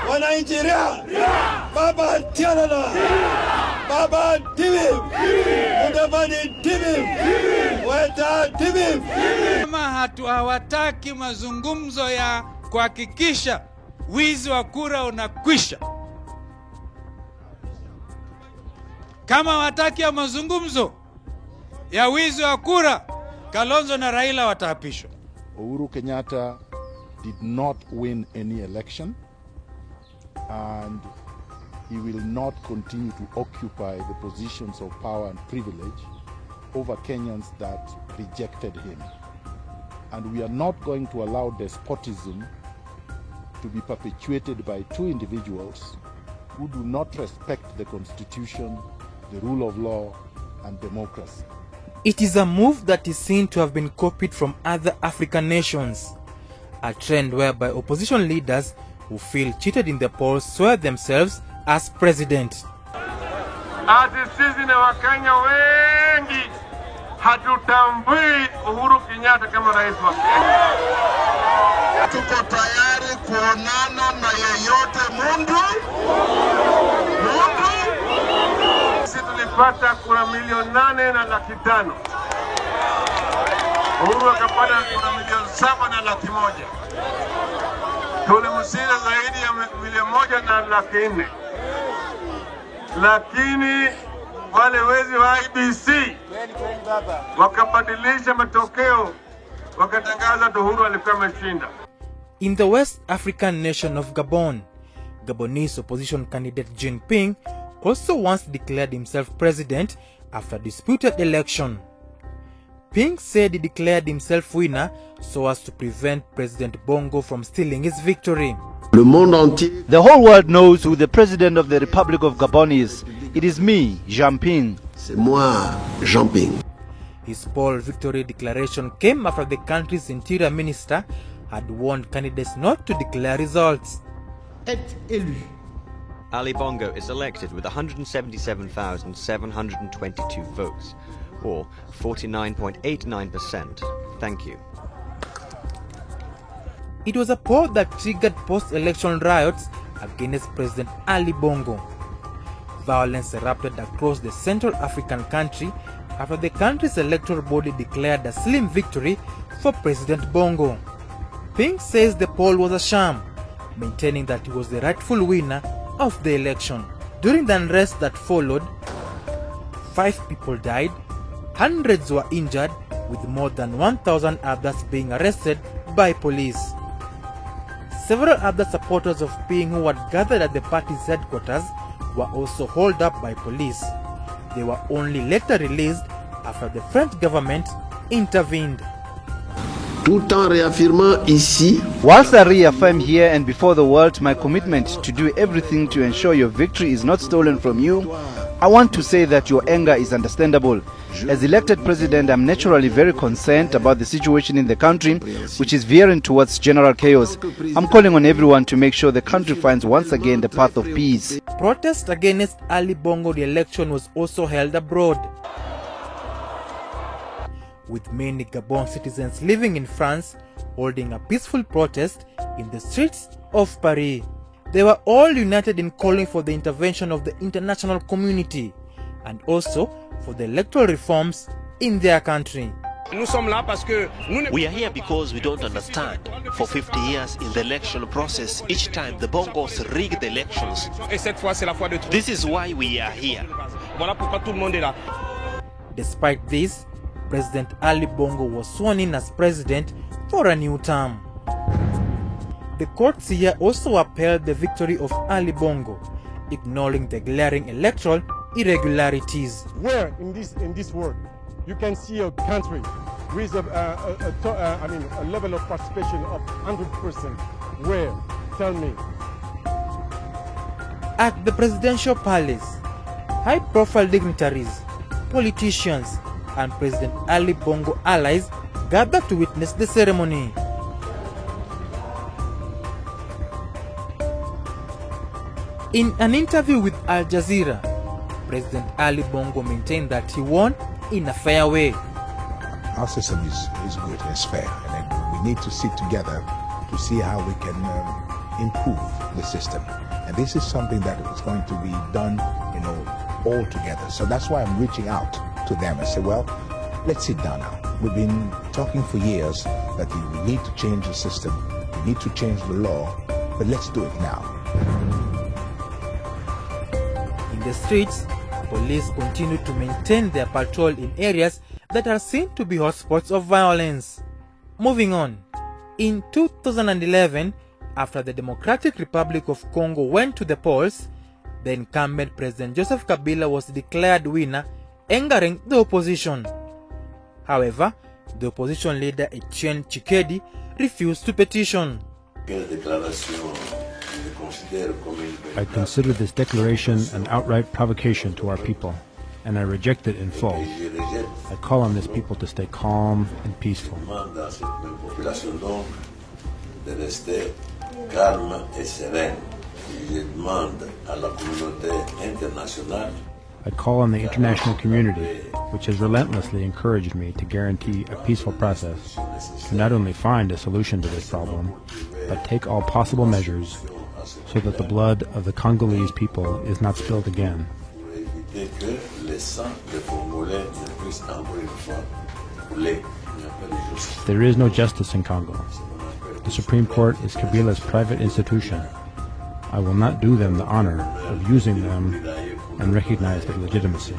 Wananchi Baba Tialala, Baba Tibi, Mudavadi Tibi, Weta Tibi. Kama hawataki mazungumzo ya kuhakikisha wizi wa kura unakwisha, kama hawataki ya mazungumzo ya wizi wa kura, Kalonzo na Raila wataapishwa. Uhuru Kenyatta did not win any election, and he will not continue to occupy the positions of power and privilege over Kenyans that rejected him. And we are not going to allow despotism to be perpetuated by two individuals who do not respect the Constitution, the rule of law, and democracy. It is a move that is seen to have been copied from other African nations, a trend whereby opposition leaders who feel cheated in the polls swear themselves as president. Ati sisi na Wakenya wengi hatutambui Uhuru Kenyatta kama rais wa Kenya. Tuko tayari kuonana na yeyote mundu. Sisi tulipata kura 8,500,000. Uhuru akapata kura 7,100,000. Tulimshinda zaidi ya 1,100,000. Lakini wale wezi wa IBC wakabadilisha matokeo, wakatangaza Uhuru alikuwa ameshinda. In the West African nation of Gabon, Gabonese opposition candidate Jean Ping also once declared himself president after a disputed election. Ping said he declared himself winner so as to prevent President Bongo from stealing his victory. The whole world knows who the president of the Republic of Gabon is. It is me, Jean Ping. C'est moi, Jean Ping. His poll victory declaration came after the country's interior minister had warned candidates not to declare results. Ali Bongo is elected with 177,722 votes, or 49.89%. Thank you. It was a poll that triggered post-election riots against President Ali Bongo. Violence erupted across the Central African country after the country's electoral body declared a slim victory for President Bongo. Ping says the poll was a sham, maintaining that he was the rightful winner of the election. During the unrest that followed, 5 people died, hundreds were injured, with more than 1,000 others being arrested by police. Several other supporters of Ping who had gathered at the party's headquarters were also hauled up by police. They were only later released after the French government intervened. Tout en réaffirmant ici, Whilst I reaffirm here and before the world my commitment to do everything to ensure your victory is not stolen from you, I want to say that your anger is understandable. As elected president, I'm naturally very concerned about the situation in the country, which is veering towards general chaos. I'm calling on everyone to make sure the country finds once again the path of peace. Protest against Ali Bongo re-election was also held abroad, with many Gabon citizens living in France holding a peaceful protest in the streets of Paris. They were all united in calling for the intervention of the international community and also for the electoral reforms in their country. We are here because we don't understand. For 50 years in the election process, each time the Bongos rig the elections. This is why we are here. Despite this, President Ali Bongo was sworn in as president for a new term. The courts here also upheld the victory of Ali Bongo, ignoring the glaring electoral irregularities. Where in this world you can see a country with a level of participation of 100%? Where? Tell me. At the presidential palace, high-profile dignitaries, politicians, and President Ali Bongo allies gathered to witness the ceremony. In an interview with Al Jazeera, President Ali Bongo maintained that he won in a fair way. Our system is good, it's fair, and we need to sit together to see how we can improve the system. And this is something that is going to be done, all together. So that's why I'm reaching out to them and say, well, let's sit down now. We've been talking for years that we need to change the system, we need to change the law, but let's do it now. In the streets, police continue to maintain their patrol in areas that are seen to be hotspots of violence. Moving on, in 2011, after the Democratic Republic of Congo went to the polls, the incumbent President Joseph Kabila was declared winner, angering the opposition. However, the opposition leader Etienne Tshisekedi refused to petition. I consider this declaration an outright provocation to our people, and I reject it in full. I call on this people to stay calm and peaceful. I call on the international community, which has relentlessly encouraged me to guarantee a peaceful process, to not only find a solution to this problem, but take all possible measures so that the blood of the Congolese people is not spilled again. There is no justice in Congo. The Supreme Court is Kabila's private institution. I will not do them the honor of using them and recognize their legitimacy.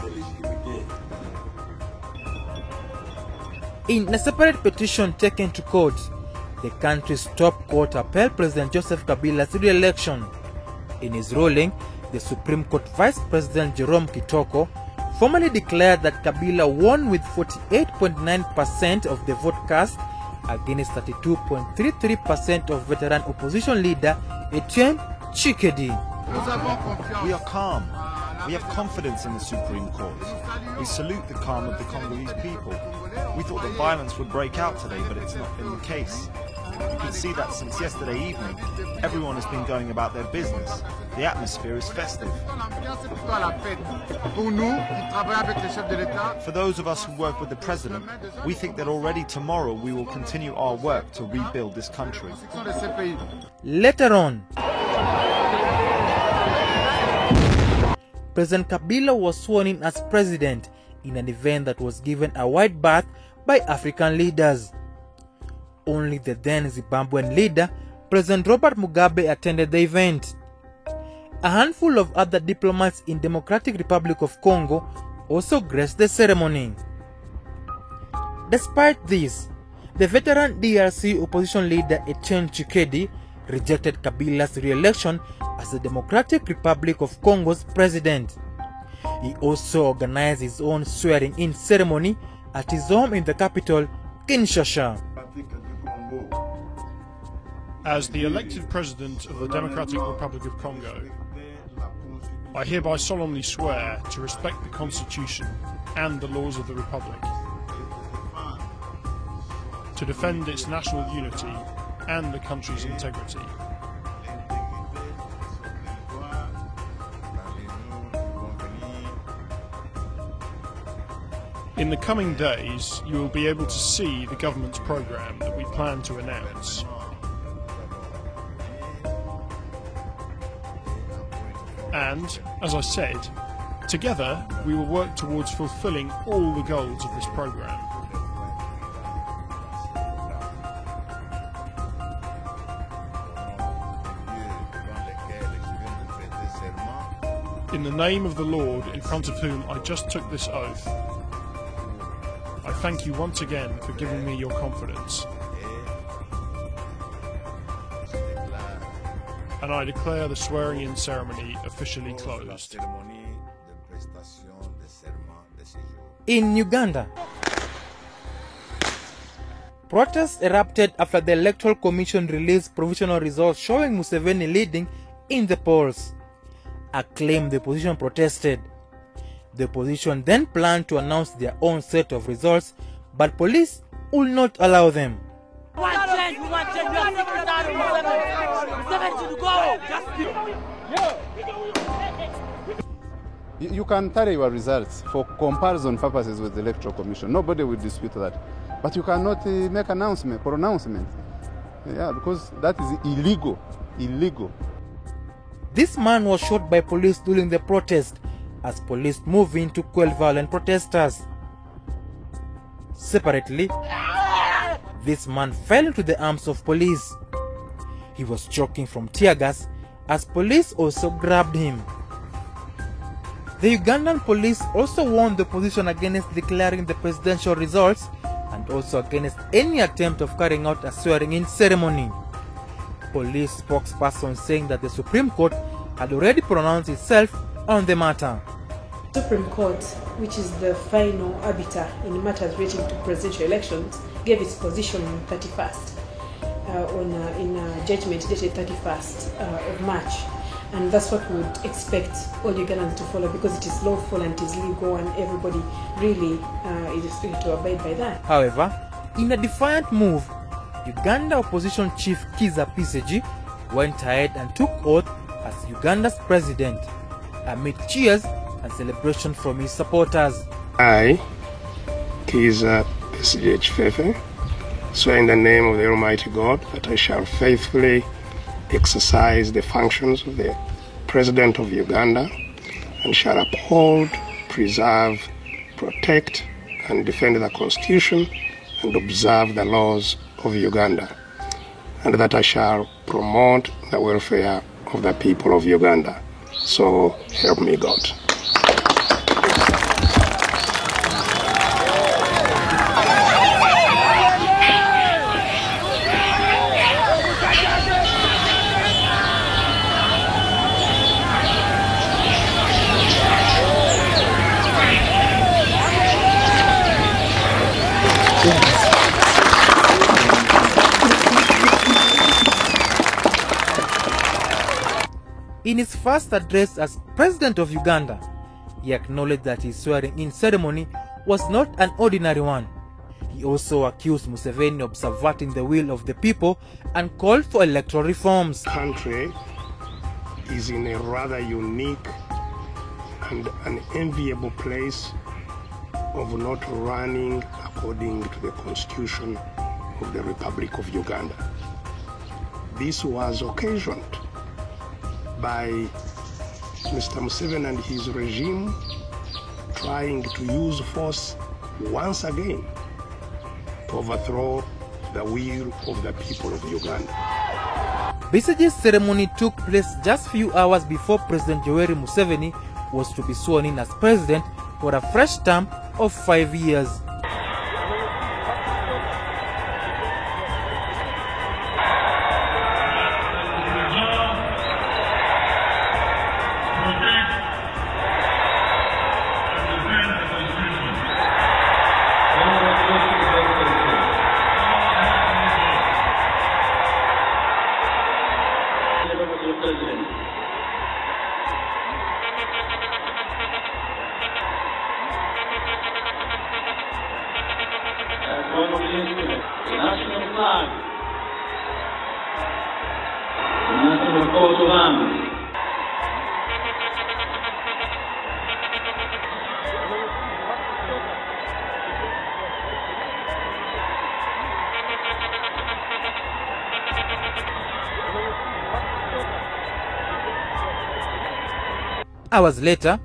In a separate petition taken to court, the country's top court upheld President Joseph Kabila's re-election. In his ruling, the Supreme Court Vice President Jerome Kitoko formally declared that Kabila won with 48.9% of the vote cast against 32.33% of veteran opposition leader Etienne Tshisekedi. We are calm. We have confidence in the Supreme Court. We salute the calm of the Congolese people. We thought that violence would break out today, but it's not been the case. You can see that since yesterday evening, everyone has been going about their business. The atmosphere is festive. For those of us who work with the President, we think that already tomorrow we will continue our work to rebuild this country. Later on, President Kabila was sworn in as president in an event that was given a wide berth by African leaders. Only the then Zimbabwean leader, President Robert Mugabe, attended the event. A handful of other diplomats in Democratic Republic of Congo also graced the ceremony. Despite this, the veteran DRC opposition leader Etienne Tshisekedi rejected Kabila's re-election as the Democratic Republic of Congo's president. He also organized his own swearing-in ceremony at his home in the capital, Kinshasa. As the elected President of the Democratic Republic of Congo, I hereby solemnly swear to respect the Constitution and the laws of the Republic, to defend its national unity and the country's integrity, in the coming days, you will be able to see the government's programme that we plan to announce. And, as I said, together we will work towards fulfilling all the goals of this programme. In the name of the Lord in front of whom I just took this oath, I thank you once again for giving me your confidence. And I declare the swearing-in ceremony officially closed. In Uganda, protests erupted after the Electoral Commission released provisional results showing Museveni leading in the polls, a claim the opposition protested. The opposition then planned to announce their own set of results, but police would not allow them. You can carry your results for comparison purposes with the Electoral Commission. Nobody will dispute that. But you cannot make pronouncement. Yeah, because that is illegal. illegal. This man was shot by police during the protest as police moved in to quell violent protesters. Separately, this man fell into the arms of police. He was choking from tear gas as police also grabbed him. The Ugandan police also warned the opposition against declaring the presidential results and also against any attempt of carrying out a swearing-in ceremony. Police spokesperson saying that the Supreme Court had already pronounced itself on the matter. Supreme Court, which is the final arbiter in matters relating to presidential elections, gave its position on 31st, in a judgment dated 31st of March. And that's what we would expect all Ugandans to follow, because it is lawful and it is legal, and everybody really is expected to abide by that. However, in a defiant move, Uganda opposition chief Kizza Besigye went ahead and took oath as Uganda's president, amid cheers and celebration from his supporters. I, Kizza Besigye Chifefe, swear in the name of the Almighty God that I shall faithfully exercise the functions of the President of Uganda and shall uphold, preserve, protect and defend the Constitution and observe the laws of Uganda, and that I shall promote the welfare of the people of Uganda. So help me God. In his first address as President of Uganda, he acknowledged that his swearing-in ceremony was not an ordinary one. He also accused Museveni of subverting the will of the people and called for electoral reforms. The country is in a rather unique and an enviable place of not running according to the Constitution of the Republic of Uganda. This was occasioned by Mr. Museveni and his regime trying to use force once again to overthrow the will of the people of Uganda. Besigye's ceremony took place just few hours before President Yoweri Museveni was to be sworn in as president for a fresh term of 5 years. National flag, the national coat of arms. Hours later,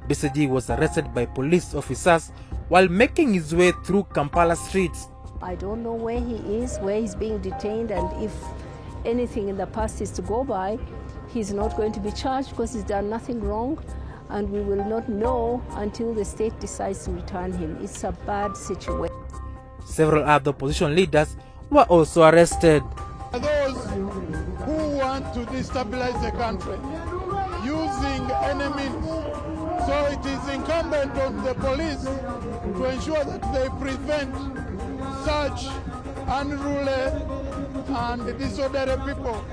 Besigye was arrested by police officers while making his way through Kampala streets. I don't know where he is, where he's being detained, and if anything in the past is to go by, he's not going to be charged because he's done nothing wrong, and we will not know until the state decides to return him. It's a bad situation. Several other opposition leaders were also arrested. Those who want to destabilize the country using enemy means. So it is incumbent on the police to ensure that they prevent such unruly and disorderly people